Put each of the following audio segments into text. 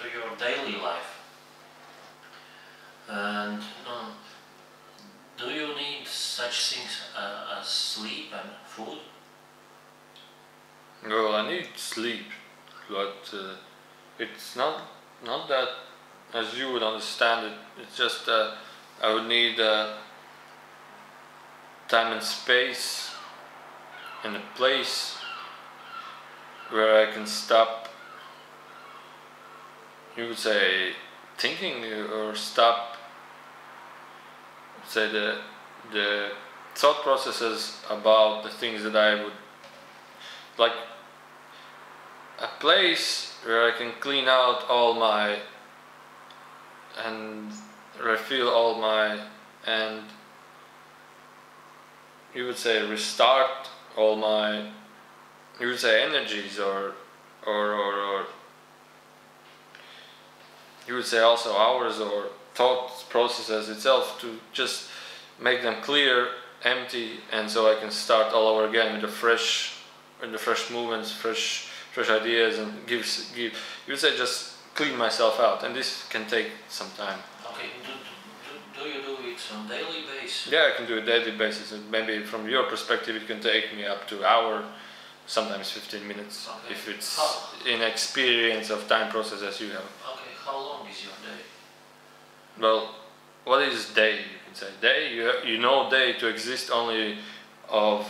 to your daily life. And do you need such things as sleep and food? Well, I need sleep, but it's not that as you would understand it. It's just I would need time and space and a place where I can stop, you would say, thinking, or stop, say, the thought processes about the things that I would like. A place where I can clean out all my and refill all my, and you would say restart all my, you would say, energies, or you would say also hours or thought processes itself, to just make them clear, empty, and so I can start all over again with the fresh movements, fresh ideas, and you would say just clean myself out, and this can take some time. Okay, do you do it on daily basis? Yeah, I can do it daily basis, and maybe from your perspective it can take me up to an hour, sometimes 15 minutes, okay. if it's in experience of time process as you have. Okay, how long is your day? Well, what is day? You can say day. You know day to exist only of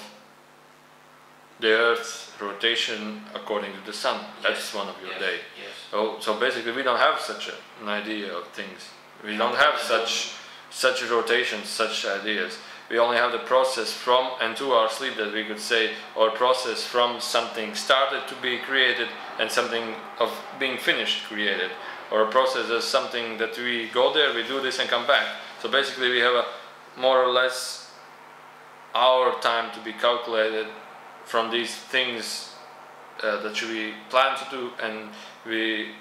the Earth's rotation according to the sun. That's one of your day. Yes. So basically we don't have such an idea of things. We don't have such rotations, such ideas. We only have the process from and to our sleep, that we could say, or process from something started to be created and something of being finished created, or a process as something that we go there, we do this and come back. So basically we have a more or less our time to be calculated from these things that we plan to do, and we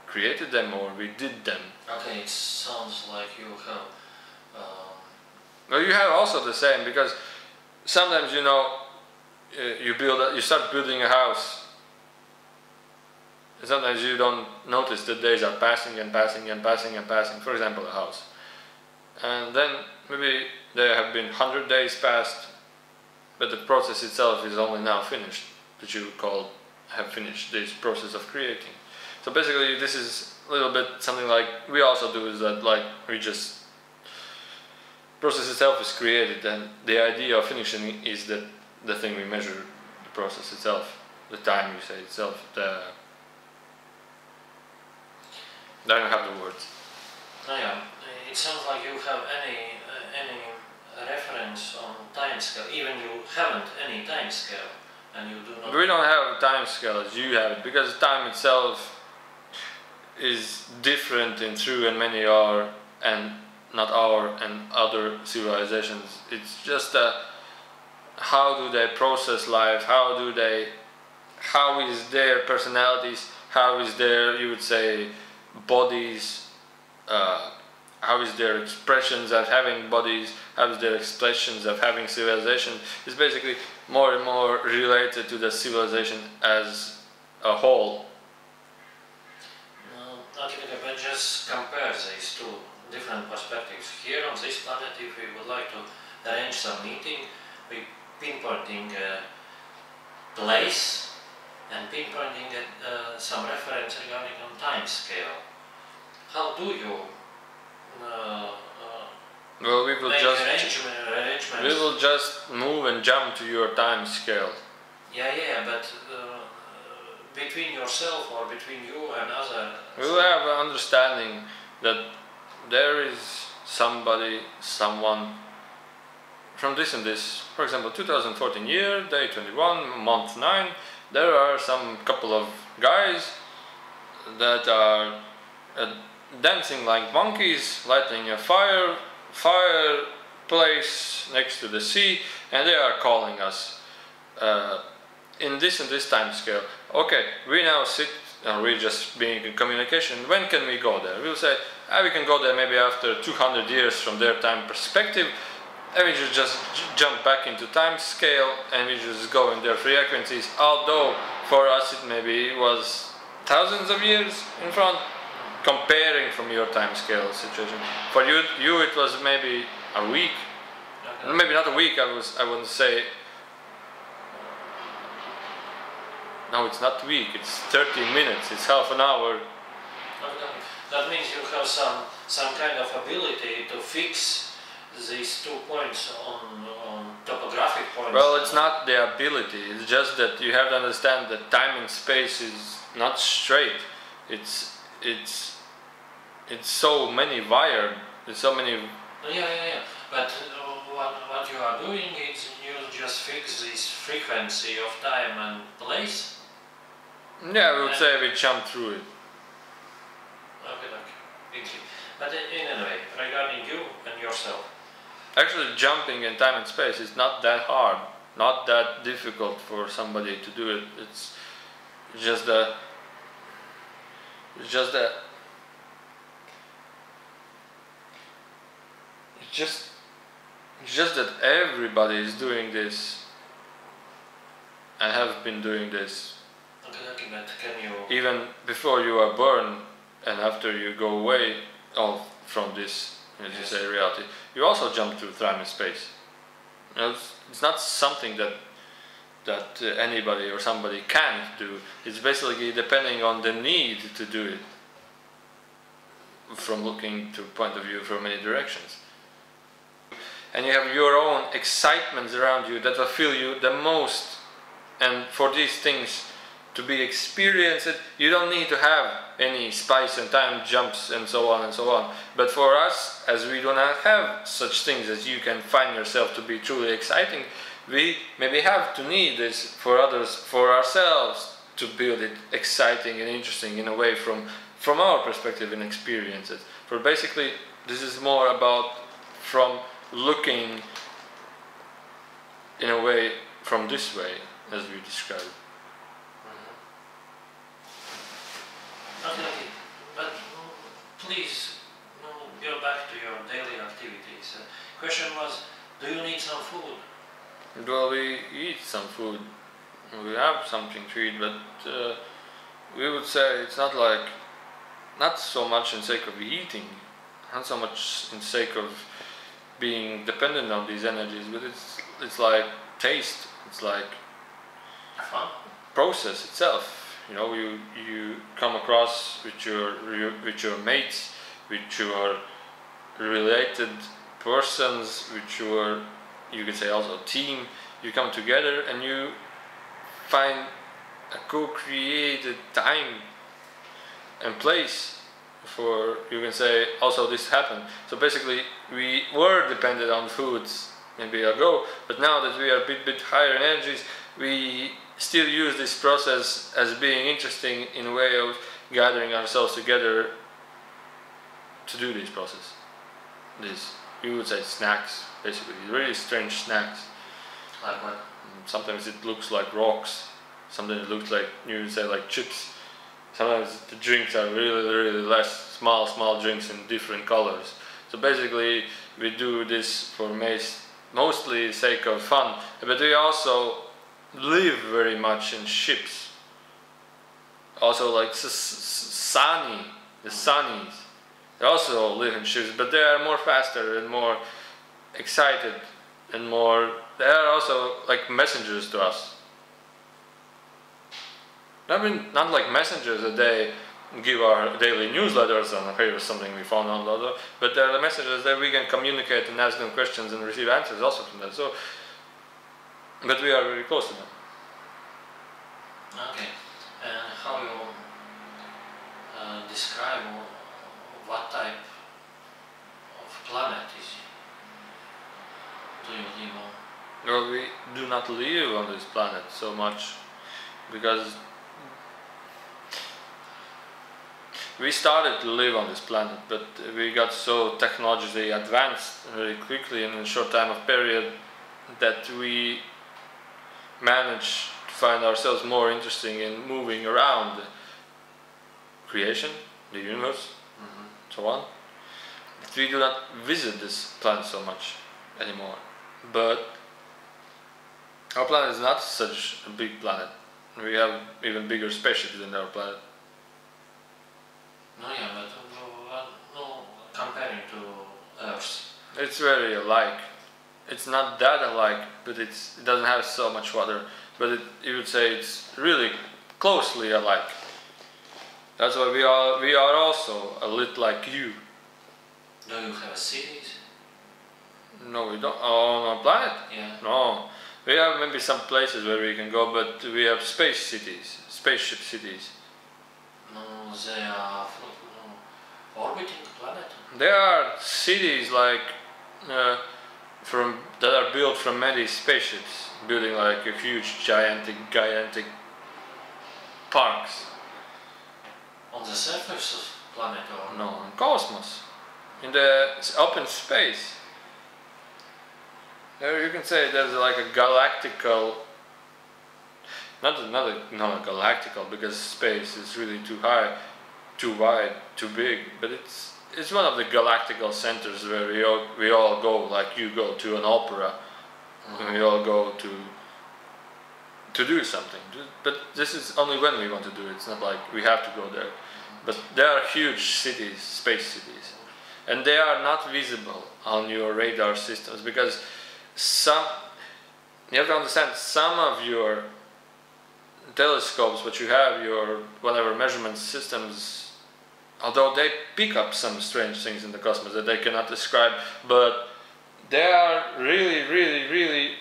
created them, or we did them. Okay, it sounds like you have... Well, you have also the same, because sometimes, you know, you start building a house, and sometimes you don't notice that days are passing and passing and passing and passing, for example a house, and then maybe there have been 100 days passed, but the process itself is only now finished, that you have finished this process of creating. So basically this is a little bit something like we also do, is that like we just, process itself is created, and the idea of finishing is that the thing we measure, the process itself, the time you say itself, I don't have the words. Oh yeah, it sounds like you have any reference on time scale, even you haven't any time scale, and you do not... We don't have a time scale as you have it, because time itself is different in true and many are, and not our and other civilizations. It's just how do they process life, how is their personalities, how is their, you would say, bodies, how is their expressions of having bodies, how is their expressions of having civilization. It's basically more and more related to the civilization as a whole. Okay, but just compare these two different perspectives. Here on this planet, if we would like to arrange some meeting, we pinpointing a place and pinpointing some reference regarding on time scale. How do you well, we will make just we will just move and jump to your time scale. Yeah, but between yourself or between you and other... We will have an understanding that there is somebody, someone from this and this, for example 2014 year, day 21, month 9, there are some couple of guys that are dancing like monkeys, lighting a fireplace next to the sea, and they are calling us in this and this time scale. Okay, we now sit and we're just being in communication. When can we go there? We'll say, we can go there maybe after 200 years from their time perspective, and we just jump back into time scale and we just go in their frequencies, although for us it maybe was thousands of years in front, comparing from your time scale situation. For you it was maybe a week, Okay. maybe not a week. I wouldn't say. No, it's not week. It's 30 minutes. It's half an hour. Okay. That means you have some kind of ability to fix these 2 points on topographic points. Well, it's not the ability. It's just that you have to understand that time and space is not straight. It's so many wired. It's so many. Yeah. But what you are doing is you just fix this frequency of time and place. Yeah, I would say we jump through it. Okay. Easy. But in any way, regarding you and yourself. Actually, jumping in time and space is not that hard, not that difficult for somebody to do it. It's just that. It's just that everybody is doing this and have been doing this. Okay, but can you... Even before you are born and after you go away from this, as you say, reality, you also jump through time and space. You know, it's not something that anybody or somebody can't do. It's basically depending on the need to do it, from looking to point of view from many directions. And you have your own excitements around you that will fill you the most. And for these things to be experienced, you don't need to have any spice and time jumps and so on and so on. But for us, as we do not have such things as you can find yourself to be truly exciting, we maybe have to need this for others, for ourselves, to build it exciting and interesting in a way from our perspective and experiences. For basically, this is more about from looking in a way from this way, as we described. Okay. But please go back to your daily activities. Question was, do you need some food? Well, we eat some food. We have something to eat, but we would say it's not so much in sake of eating, not so much in sake of being dependent on these energies, but it's like taste. It's like fun process itself. You know, you come across with your mates, with your related persons, with your, you could say also team. You come together and you find a co-created time and place for, you can say, also this happened. So basically we were dependent on foods maybe ago, but now that we are a bit higher energies, we still use this process as being interesting in a way of gathering ourselves together to do this process. This, you would say, snacks, basically, really strange snacks. Like what? Sometimes it looks like rocks, sometimes it looks like, you would say, like chips. Sometimes the drinks are really less, small drinks in different colors. So basically we do this for mostly sake of fun, but we also live very much in ships. Also like Sani, the Sunnies, they also live in ships, but they are more faster and more excited and more, they are also like messengers to us. I mean, not like messengers that they give our daily newsletters and here's something we found on the, but they're the messengers that we can communicate and ask them questions and receive answers also from them. So, but we are very close to them. Okay. And how you describe what type of planet do you live on? Well, we do not live on this planet so much because we started to live on this planet, but we got so technologically advanced very quickly in a short time of period that we managed to find ourselves more interesting in moving around creation, the universe, so on. But we do not visit this planet so much anymore. But our planet is not such a big planet. We have even bigger spaceships than our planet. it's very alike. It's not that alike, but it doesn't have so much water. But you would say it's really closely alike. That's why we are also a little like you. Do you have cities? No, we don't. On our planet? Yeah. No. We have maybe some places where we can go, but we have space cities, spaceship cities. No, they are orbiting the planet. There are cities like that are built from many spaceships, building like a huge, gigantic parks. On the surface of the planet or? No, in cosmos, in the open space. There you can say there's like a galactical, not a galactical, because space is really too high, too wide, too big, but it's one of the galactical centers where we all go, like you go to an opera, and we all go to do something. But this is only when we want to do it. It's not like we have to go there. But there are huge cities, space cities, and they are not visible on your radar systems because you have to understand, some of your telescopes, what you have, your whatever measurement systems, although they pick up some strange things in the cosmos that they cannot describe, but they are really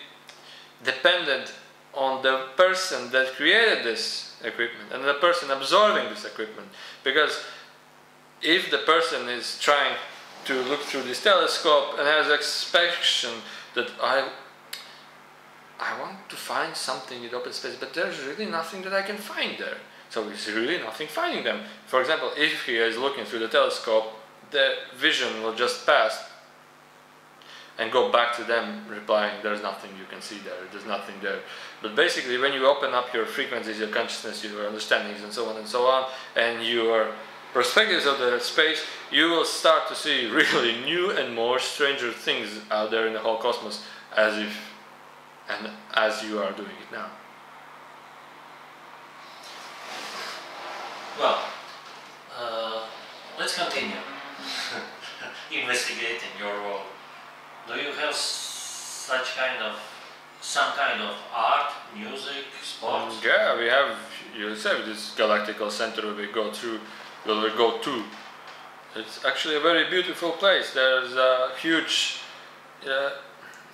dependent on the person that created this equipment and the person absorbing this equipment. Because if the person is trying to look through this telescope and has expectation that I want to find something in open space, but there's really nothing that I can find there. So it's really nothing finding them. For example, if he is looking through the telescope, the vision will just pass and go back to them replying, there's nothing you can see there, there's nothing there. But basically when you open up your frequencies, your consciousness, your understandings and so on, and your perspectives of the space, you will start to see really new and more stranger things out there in the whole cosmos, as you are doing it now. Well, let's continue investigating your world. Do you have some kind of art, music, sports? Yeah, we have, you said, this galactical center where we go to. It's actually a very beautiful place. There's a huge,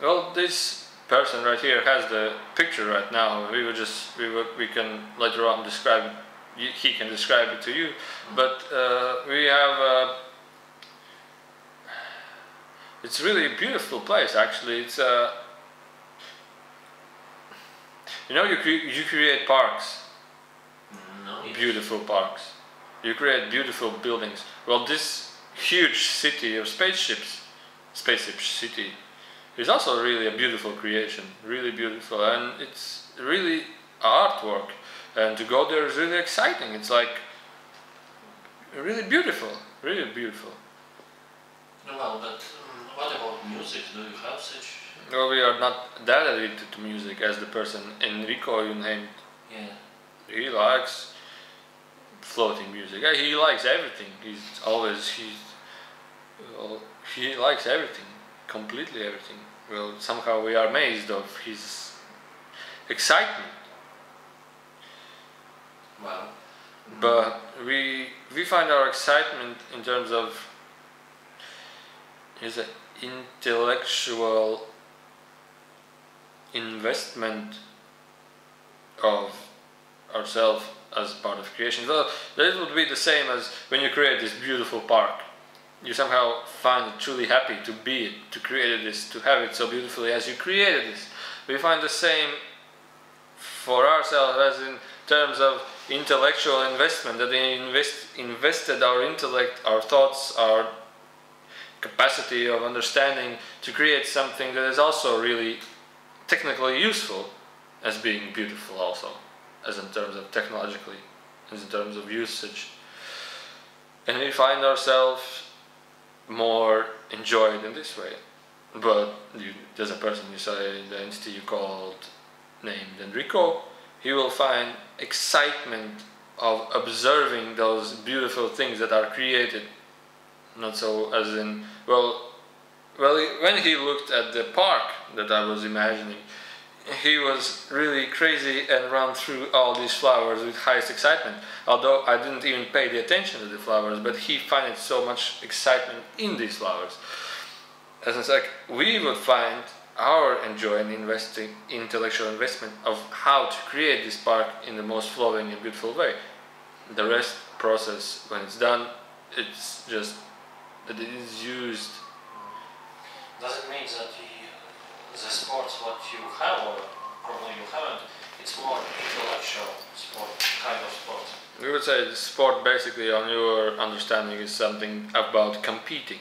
well, this person right here has the picture right now. We can later on describe it. He can describe it to you. But we have. It's really a beautiful place. Actually, it's you create parks. No. Beautiful parks. You create beautiful buildings. Well, this huge city of spaceship city, is also really a beautiful creation. Really beautiful, and it's really artwork. And to go there is really exciting. It's like really beautiful, really beautiful. Well, but what about music? Do you have such? Well, we are not that addicted to music as the person Enrico you named. Yeah. He likes floating music. Yeah, he likes everything. He likes everything, completely everything. Well, somehow we are amazed of his excitement. Well, but we find our excitement in terms of his intellectual investment of ourselves as part of creation. Well, that would be the same as when you create this beautiful park. You somehow find it truly happy to be it, to create this, to have it so beautifully as you created this. We find the same for ourselves as in terms of intellectual investment, that we invested our intellect, our thoughts, our capacity of understanding to create something that is also really technically useful as being beautiful also, as in terms of technologically, as in terms of usage. And we find ourselves more enjoyed in this way. But there's a person, you say, the entity you called, named Enrico, he will find excitement of observing those beautiful things that are created. Not so as in, well, well, when he looked at the park that I was imagining, he was really crazy and ran through all these flowers with highest excitement. Although I didn't even pay the attention to the flowers, but he found so much excitement in these flowers. As it's like we would find our enjoy in investing intellectual investment of how to create this park in the most flowing and beautiful way. The rest process, when it's done, it's just that it is used. Does it mean that the sports what you have, or probably you haven't, it's more intellectual sport, kind of sport? We would say the sport basically on your understanding is something about competing.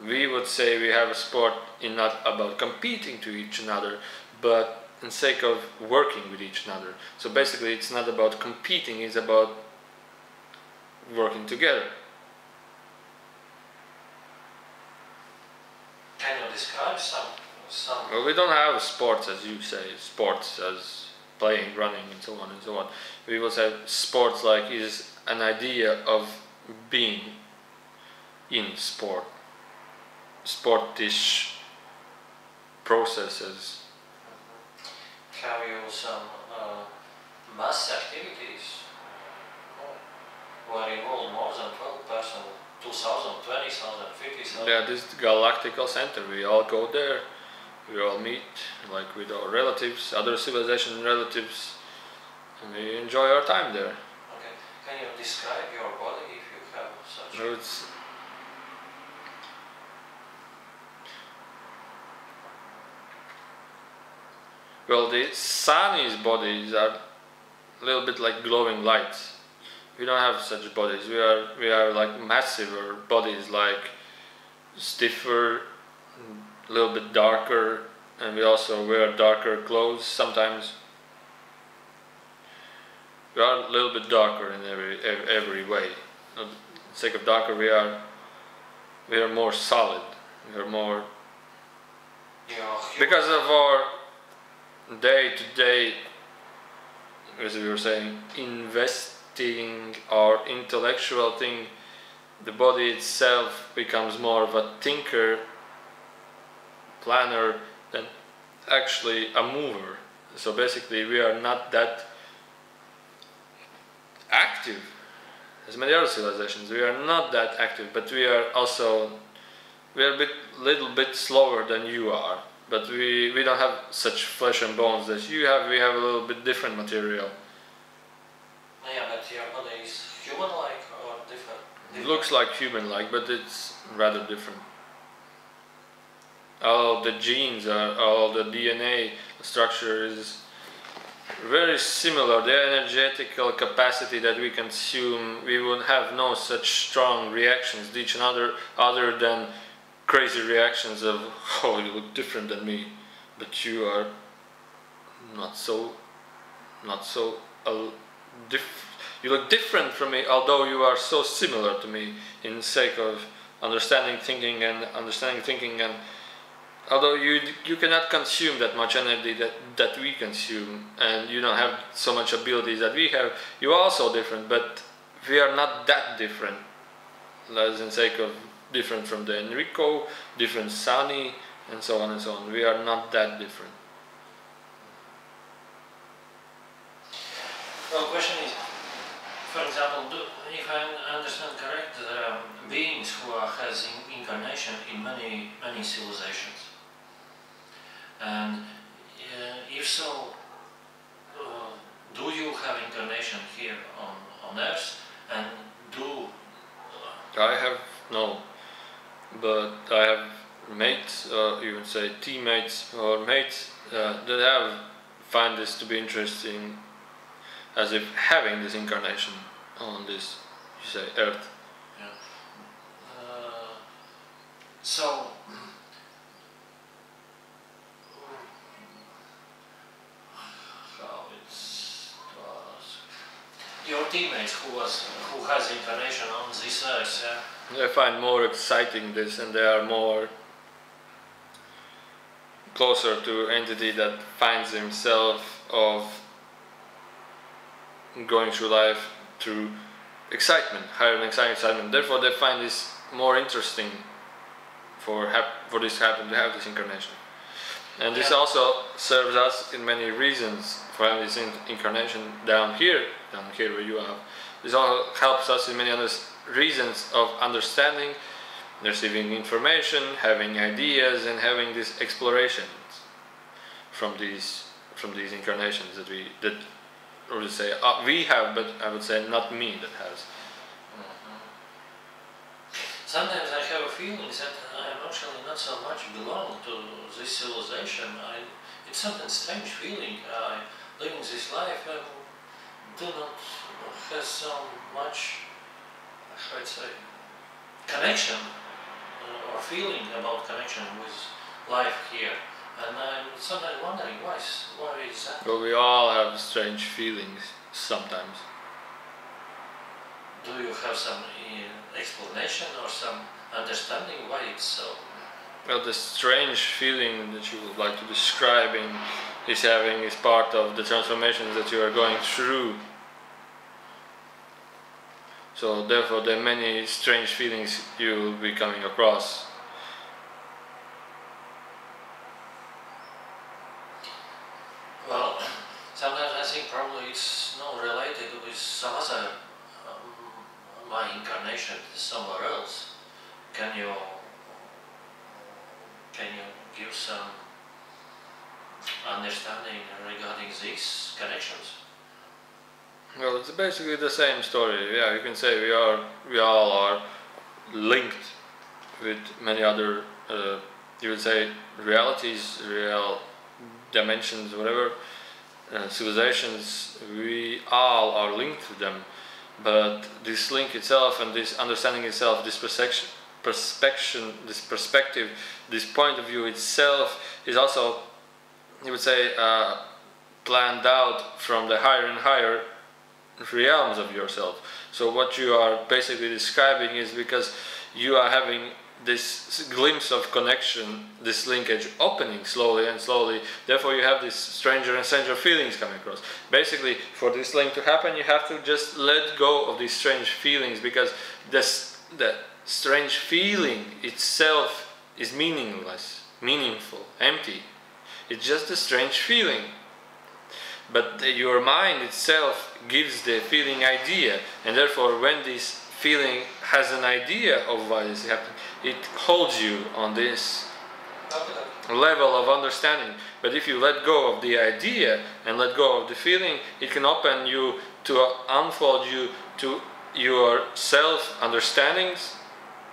We would say we have a sport in not about competing to each other, but in sake of working with each other. So basically it's not about competing, it's about working together. Can you describe some? Well, we don't have sports as you say, sports as playing, running and so on and so on. We will say sports like is an idea of being in sport. Sportish processes. Have you some mass activities where involved more than 12 persons, 2,000, 20,000, 50,000? Yeah, this galactical center, we all go there, we all meet like with our relatives, other civilization relatives, and we enjoy our time there. Okay, can you describe your body if you have such? No, it's well, the Sani's bodies are a little bit like glowing lights. We don't have such bodies. We are like massiver bodies, like stiffer, a little bit darker, and we also wear darker clothes sometimes. We are a little bit darker in every way. For the sake of darker, we are more solid. We are more because of our day-to-day, as we were saying, investing our intellectual thing. The body itself becomes more of a thinker, planner than actually a mover. So basically we are not that active as many other civilizations. We are not that active, but we are also a little bit slower than you are, but we don't have such flesh and bones that you have. We have a little bit different material. Yeah, but your body is human-like or different? It looks like human-like, but it's rather different. All the genes, all the DNA structure is very similar. The energetical capacity that we consume, we would have no such strong reactions to each other than crazy reactions of, oh, you look different than me, but you are not so you look different from me, although you are so similar to me in sake of understanding thinking, and although you cannot consume that much energy that we consume, and you don't have so much abilities that we have, you are also different, but we are not that different. As in sake of different from the Enrico, different Sani, and so on and so on. We are not that different. Well, question is, for example, if I understand correct, there are beings who has incarnation in many civilizations, and if so, do you have incarnation here on Earth, and I have no, but I have mates, you would say teammates or mates that have find this to be interesting, as if having this incarnation on this, you say, Earth. Yeah. So how it's your teammates who has incarnation on this Earth, yeah? They find more exciting this, and they are more closer to entity that finds himself of going through life through excitement, higher and excitement. Therefore they find this more interesting for this to happen, to have this incarnation. And this also serves us in many reasons for having this incarnation down here where you are. This also helps us in many other reasons of understanding, receiving information, having ideas, and having these explorations from these incarnations that we have, but I would say not me that has. Sometimes I have a feeling that I emotionally not so much belong to this civilization. It's something strange feeling. Living this life, I do not have so much, how I'd say, connection or feeling about connection with life here. And I'm sometimes wondering why is that? Well, we all have strange feelings sometimes. Do you have some explanation or some understanding why it's so? Well, the strange feeling that you would like to describe is part of the transformations that you are going through. So therefore there are many strange feelings you will be coming across. Well, sometimes I think probably it's not related with some other my incarnation somewhere else. Can you give some understanding regarding these connections? Well, it's basically the same story. Yeah, you can say we all are linked with many other, you would say, realities, real dimensions, whatever, civilizations. We all are linked to them. But this link itself and this understanding itself, this perspective, this point of view itself is also, you would say, planned out from the higher and higher realms of yourself. So what you are basically describing is because you are having this glimpse of connection, this linkage opening slowly and slowly, therefore you have these stranger and stranger feelings coming across. Basically, for this link to happen, you have to just let go of these strange feelings, because the strange feeling itself is meaningless, meaningful, empty. It's just a strange feeling. But your mind itself gives the feeling idea, and therefore when this feeling has an idea of what is happening, it holds you on this level of understanding. But if you let go of the idea and let go of the feeling, it can open you to unfold you to your self-understandings,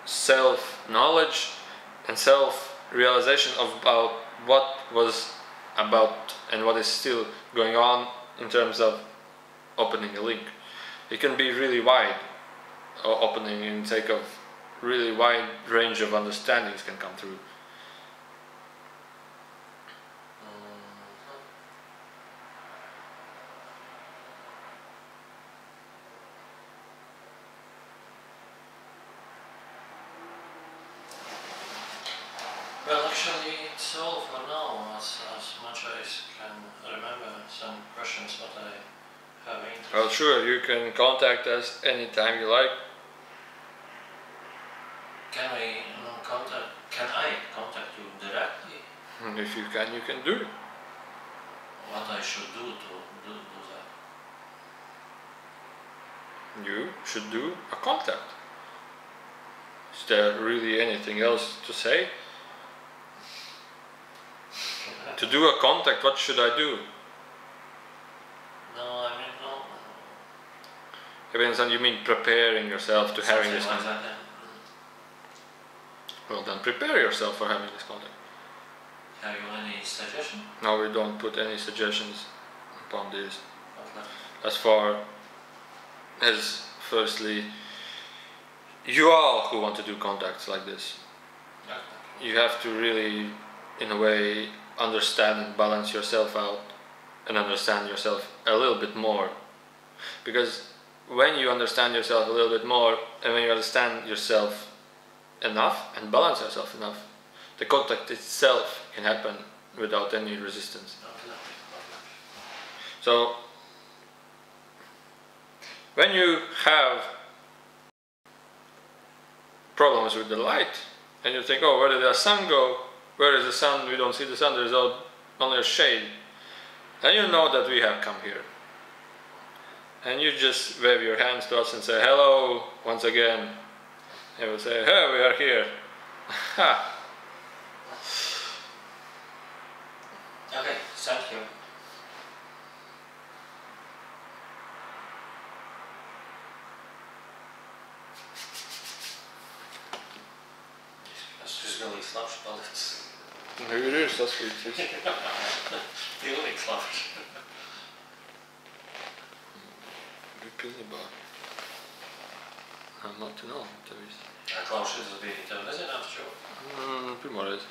self-knowledge, and self-realization about what was about and what is still going on in terms of opening a link. It can be really wide, opening in sake of really wide range of understandings can come through. Well, actually, it's all for now, as much as I can remember some questions what I have interest. Well, sure, you can contact us anytime you like. Can I contact you directly? If you can do it. What I should do to do that? You should do a contact. Is there really anything else to say? To do a contact, what should I do? No, I mean, no. You mean preparing yourself to having this Something like contact? that, yeah. Well, then prepare yourself for having this contact. Have you any suggestion? No, we don't put any suggestions upon this. Okay. As far as, firstly, you all who want to do contacts like this, Okay. you have to really, in a way, understand and balance yourself out and understand yourself a little bit more. Because when you understand yourself a little bit more, and when you understand yourself enough and balance yourself enough, the contact itself can happen without any resistance. Okay. So when you have problems with the light, and you think, oh, where did the sun go? Where is the sun? We don't see the sun, there's only a shade. And you know that we have come here. And you just wave your hands to us and say, hello, once again. And we'll say, hey, we are here. Ha! Okay, thank you. Tas izgalīgs labs palicis. Nu, ir saskīts. Pilnīgs labs. Pilnībā. Mati nav tev viss. Klausies, tas bija tev nezināms, čo? Pirmo reizi.